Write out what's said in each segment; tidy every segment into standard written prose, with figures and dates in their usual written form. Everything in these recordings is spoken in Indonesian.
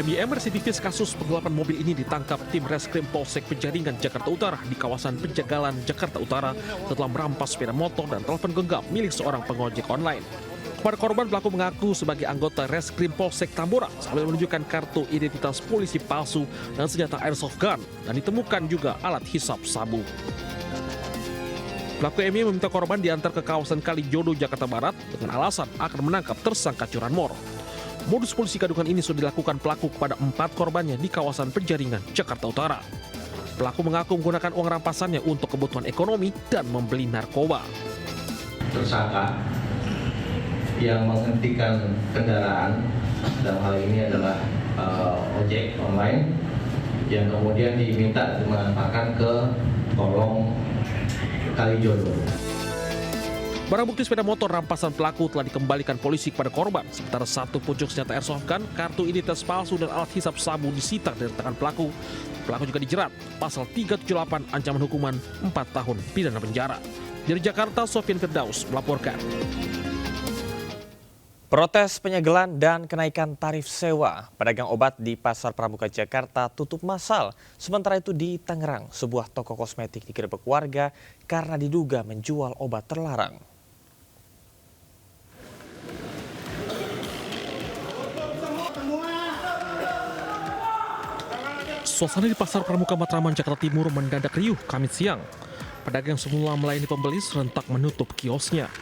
MIM residivis kasus penggelapan mobil ini ditangkap tim Reskrim Polsek Penjaringan, Jakarta Utara di kawasan Penjagalan, Jakarta Utara setelah merampas sepeda motor dan telepon genggam milik seorang pengojek online. Kepada korban, pelaku mengaku sebagai anggota Reskrim Polsek Tambora sambil menunjukkan kartu identitas polisi palsu dan senjata airsoft gun, dan ditemukan juga alat hisap sabu. Pelaku MIM meminta korban diantar ke kawasan Kalijodo, Jakarta Barat dengan alasan akan menangkap tersangka curanmor. Modus polisi gadungan ini sudah dilakukan pelaku kepada 4 korbannya di kawasan Penjaringan, Jakarta Utara. Pelaku mengaku menggunakan uang rampasannya untuk kebutuhan ekonomi dan membeli narkoba. Tersangka yang menghentikan kendaraan, dalam hal ini adalah ojek online, yang kemudian diminta mengantarkan ke kolong Kalijodo. Barang bukti sepeda motor rampasan pelaku telah dikembalikan polisi kepada korban, sementara 1 pucuk senjata airsoft gun, kartu identitas palsu dan alat hisap sabu disita dari tangan pelaku. Pelaku juga dijerat pasal 378 ancaman hukuman 4 tahun pidana penjara. Dari Jakarta, Sofyan Firdaus melaporkan. Protes penyegelan dan kenaikan tarif sewa pedagang obat di Pasar Pramuka Jakarta tutup massal. Sementara itu di Tangerang, sebuah toko kosmetik digerebek warga karena diduga menjual obat terlarang. Suasana di Pasar Pramuka Matraman, Jakarta Timur mendadak riuh Kamis siang. Pedagang yang semula melayani pembeli serentak menutup kiosnya.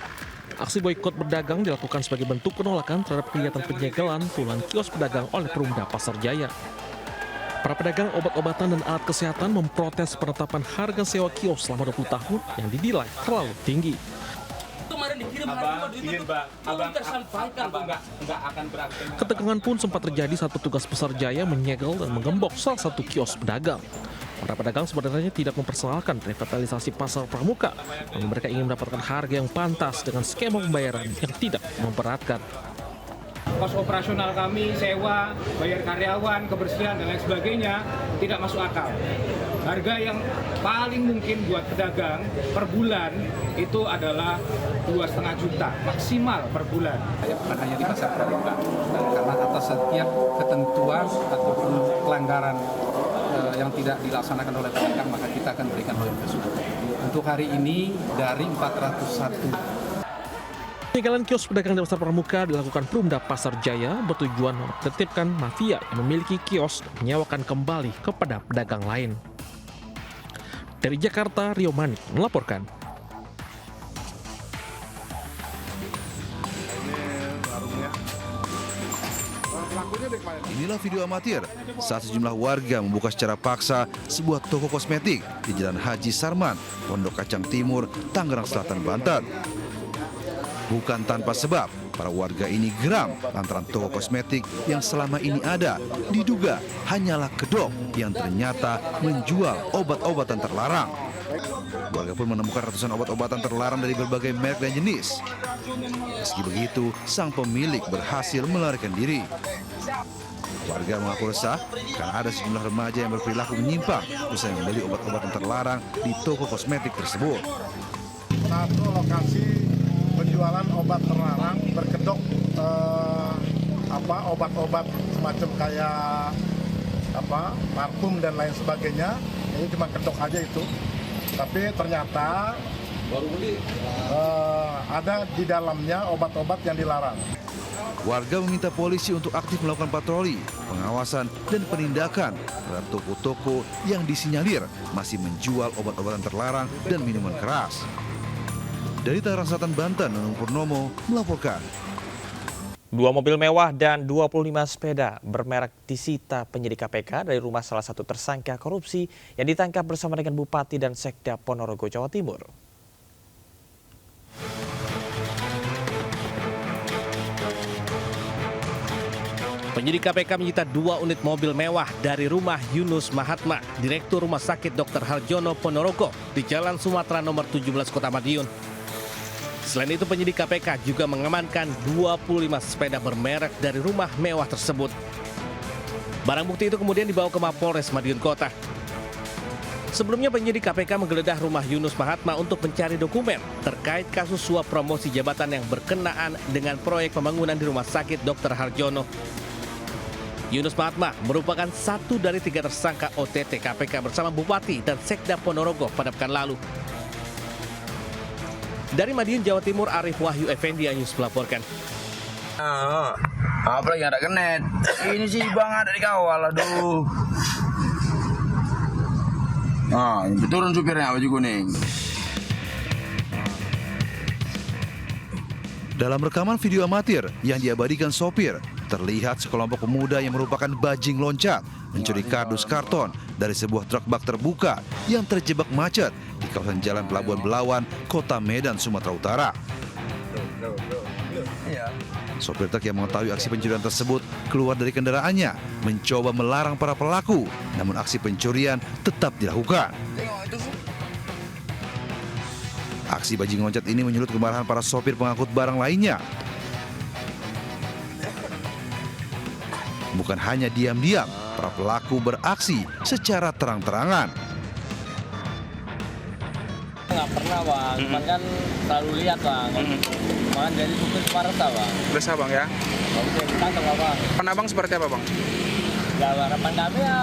Aksi boikot berdagang dilakukan sebagai bentuk penolakan terhadap kegiatan penyegelan puluhan kios pedagang oleh Perumda Pasar Jaya. Para pedagang obat-obatan dan alat kesehatan memprotes penetapan harga sewa kios selama 20 tahun yang dinilai terlalu tinggi. Ketegangan pun sempat terjadi saat petugas Pasar Jaya menyegel dan menggembok salah satu kios pedagang. Para pedagang sebenarnya tidak mempersoalkan revitalisasi Pasar Pramuka, namun mereka ingin mendapatkan harga yang pantas dengan skema pembayaran yang tidak memberatkan. Kos operasional kami, sewa, bayar karyawan, kebersihan, dan lain sebagainya tidak masuk akal. Harga yang paling mungkin buat pedagang per bulan itu adalah 2,5 juta maksimal per bulan. Bukan hanya di Pasar Pramuka, karena atas setiap ketentuan ataupun pelanggaran yang tidak dilaksanakan oleh pedagang, maka kita akan berikan poin tersebut. Untuk hari ini dari 401. Penyegelan kios pedagang di Pasar Pramuka dilakukan Perumda Pasar Jaya bertujuan menertibkan mafia yang memiliki kios dan menyewakan kembali kepada pedagang lain. Dari Jakarta, Rio Manik melaporkan. Inilah video amatir saat sejumlah warga membuka secara paksa sebuah toko kosmetik di Jalan Haji Sarman, Pondok Kacang Timur, Tangerang Selatan, Banten. Bukan tanpa sebab, para warga ini geram lantaran toko kosmetik yang selama ini ada diduga hanyalah kedok yang ternyata menjual obat-obatan terlarang. Warga pun menemukan ratusan obat-obatan terlarang dari berbagai merek dan jenis. Meski begitu, sang pemilik berhasil melarikan diri. Warga mengaku resah karena ada sejumlah remaja yang berperilaku menyimpang usai membeli obat-obatan terlarang di toko kosmetik tersebut. Satu lokasi penjualan obat terlarang berkedok obat-obat semacam kayak parfum dan lain sebagainya. Ini cuma kedok aja itu. Tapi ternyata ada di dalamnya obat-obat yang dilarang. Warga meminta polisi untuk aktif melakukan patroli, pengawasan, dan penindakan terhadap toko-toko yang disinyalir masih menjual obat-obatan terlarang dan minuman keras. Dari Tangerang Selatan, Banten, Nunung Purnomo melaporkan. 2 mobil mewah dan 25 sepeda bermerek disita penyidik KPK dari rumah salah satu tersangka korupsi yang ditangkap bersama dengan Bupati dan Sekda Ponorogo, Jawa Timur. Penyidik KPK menyita 2 unit mobil mewah dari rumah Yunus Mahatma, Direktur Rumah Sakit Dr. Harjono Ponorogo di Jalan Sumatera nomor 17 Kota Madiun. Selain itu, penyidik KPK juga mengamankan 25 sepeda bermerek dari rumah mewah tersebut. Barang bukti itu kemudian dibawa ke Mapolres Madiun Kota. Sebelumnya, penyidik KPK menggeledah rumah Yunus Mahatma untuk mencari dokumen terkait kasus suap promosi jabatan yang berkenaan dengan proyek pembangunan di Rumah Sakit Dr. Harjono. Yunus Mahatma merupakan satu dari 3 tersangka OTT KPK bersama Bupati dan Sekda Ponorogo pada pekan lalu. Dari Madiun, Jawa Timur, Arif Wahyu Effendi News melaporkan. Apalagi ada kenet. Ini sih bang ada di kawal, aduh. Ini turun supirnya baju kuning. Dalam rekaman video amatir yang diabadikan sopir, terlihat sekelompok pemuda yang merupakan bajing loncat mencuri kardus karton dari sebuah truk bak terbuka yang terjebak macet di kawasan Jalan Pelabuhan Belawan, Kota Medan, Sumatera Utara. Sopir truk yang mengetahui aksi pencurian tersebut keluar dari kendaraannya, mencoba melarang para pelaku, namun aksi pencurian tetap dilakukan. Aksi bajing loncat ini menyulut kemarahan para sopir pengangkut barang lainnya. Bukan hanya diam-diam, para pelaku beraksi secara terang-terangan. Nggak pernah bang, cuman kan selalu lihat bang. Makan dari supir resah bang. Resah bang ya? Kalau bisa ditangkap bang. Harapan abang seperti apa bang? Ya harapan kami ya,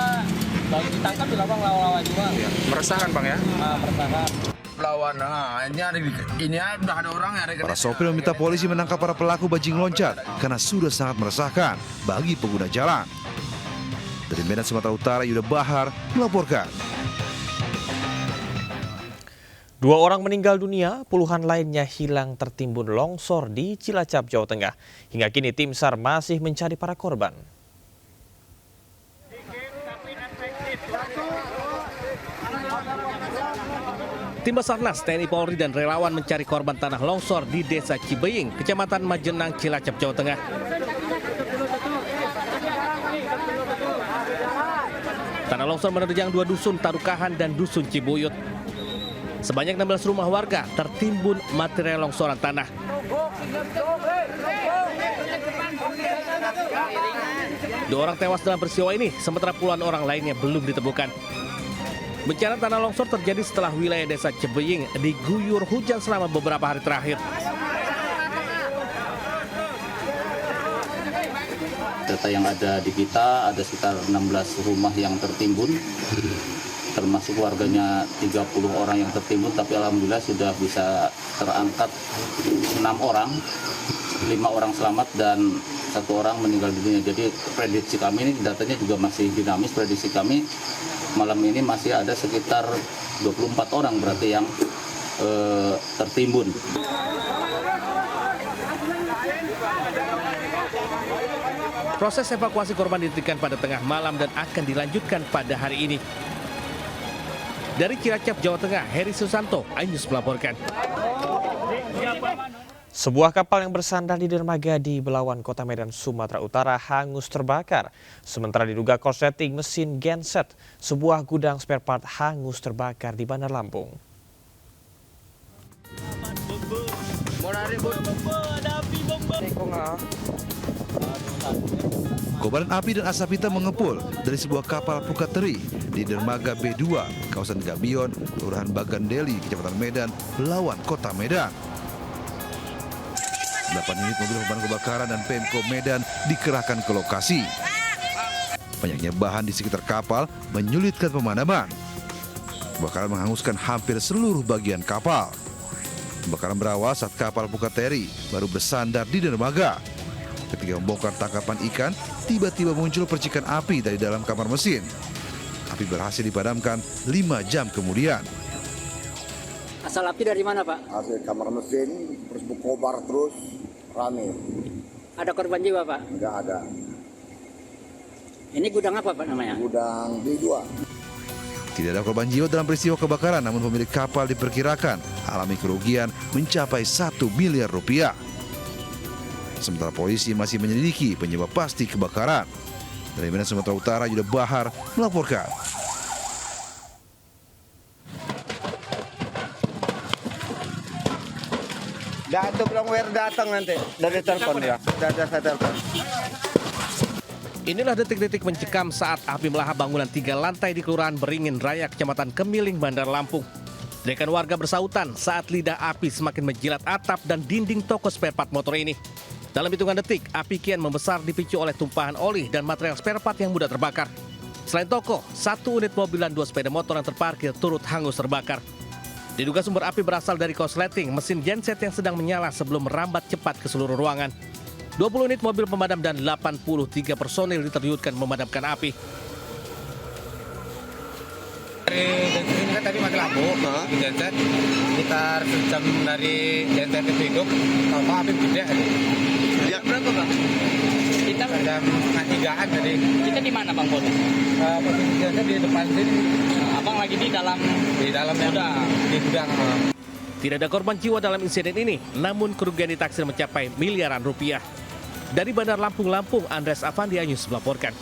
kalau ditangkap juga bang lawan-lawan juga. Meresahkan bang ya? Meresahkan. Lawan, ini udah ada orang yang ada. Para sopir meminta polisi menangkap para pelaku bajing loncat karena sudah sangat meresahkan bagi pengguna jalan. Dari Medan, Sumatera Utara, Yuda Bahar melaporkan. 2 orang meninggal dunia, puluhan lainnya hilang tertimbun longsor di Cilacap, Jawa Tengah. Hingga kini tim SAR masih mencari para korban. Tim Basarnas, TNI Polri dan relawan mencari korban tanah longsor di Desa Cibeing, Kecamatan Majenang, Cilacap, Jawa Tengah. Tanah longsor menerjang 2 dusun Tarukahan dan dusun Cibuyut. Sebanyak 16 rumah warga tertimbun material longsoran tanah. Dua orang tewas dalam peristiwa ini, sementara puluhan orang lainnya belum ditemukan. Bencana tanah longsor terjadi setelah wilayah Desa Cibeing diguyur hujan selama beberapa hari terakhir. Data yang ada di kita ada sekitar 16 rumah yang tertimbun, termasuk warganya 30 orang yang tertimbun, tapi alhamdulillah sudah bisa terangkat 6 orang, 5 orang selamat dan 1 orang meninggal dunia. Jadi prediksi kami ini datanya juga masih dinamis, prediksi kami malam ini masih ada sekitar 24 orang berarti yang tertimbun. Proses evakuasi korban dihentikan pada tengah malam dan akan dilanjutkan pada hari ini. Dari Cilacap, Jawa Tengah, Heri Susanto, iNews melaporkan. Sebuah kapal yang bersandar di dermaga di Belawan, Kota Medan, Sumatera Utara hangus terbakar. Sementara diduga korsleting mesin genset, sebuah gudang spare part hangus terbakar di Bandar Lampung. Kobaran api dan asap hitam mengepul dari sebuah kapal pukateri di dermaga B2, kawasan Gabion, Kelurahan Bagandeli, Kecamatan Medan, Belawan, Kota Medan. 8 unit mobil pemadam kebakaran dan Pemko Medan dikerahkan ke lokasi. Banyaknya bahan di sekitar kapal menyulitkan pemadaman. Kebakaran menghanguskan hampir seluruh bagian kapal. Kebakaran berawal saat kapal pukateri baru bersandar di dermaga. Ketika membongkar tangkapan ikan, tiba-tiba muncul percikan api dari dalam kamar mesin. Api berhasil dipadamkan 5 jam kemudian. Asal api dari mana Pak? Api kamar mesin, terus berkobar terus, rame. Ada korban jiwa Pak? Enggak ada. Ini gudang apa Pak namanya? Gudang B2. Tidak ada korban jiwa dalam peristiwa kebakaran, namun pemilik kapal diperkirakan alami kerugian mencapai 1 miliar rupiah. Sementara polisi masih menyelidiki penyebab pasti kebakaran. Dari Medan, Sumatera Utara, Yuda Bahar melaporkan. Datuk Longwer datang nanti dari telepon ya. Sudah saya telepon. Inilah detik-detik mencekam saat api melahap bangunan 3 lantai di Kelurahan Beringin Raya, Kecamatan Kemiling, Bandar Lampung. Teriakan warga bersautan saat lidah api semakin menjilat atap dan dinding toko spare part motor ini. Dalam hitungan detik, api kian membesar dipicu oleh tumpahan oli dan material spare part yang mudah terbakar. Selain toko, 1 unit mobil dan 2 sepeda motor yang terparkir turut hangus terbakar. Diduga sumber api berasal dari korsleting mesin genset yang sedang menyala sebelum merambat cepat ke seluruh ruangan. 20 unit mobil pemadam dan 83 personil diterjunkan memadamkan api. Ini kan tadi mati lampu di genset, sekitar sejam dari genset itu hidup, tahu api gede. Ya, berapa Bang? Kita jam 2:30 tadi. Kita di mana Bang Poli? Posisi genset di depan sini. Abang lagi di dalam di gudang. Tidak ada korban jiwa dalam insiden ini, namun kerugian ditaksir mencapai miliaran rupiah. Dari Bandar Lampung, Andres Avandia News melaporkan.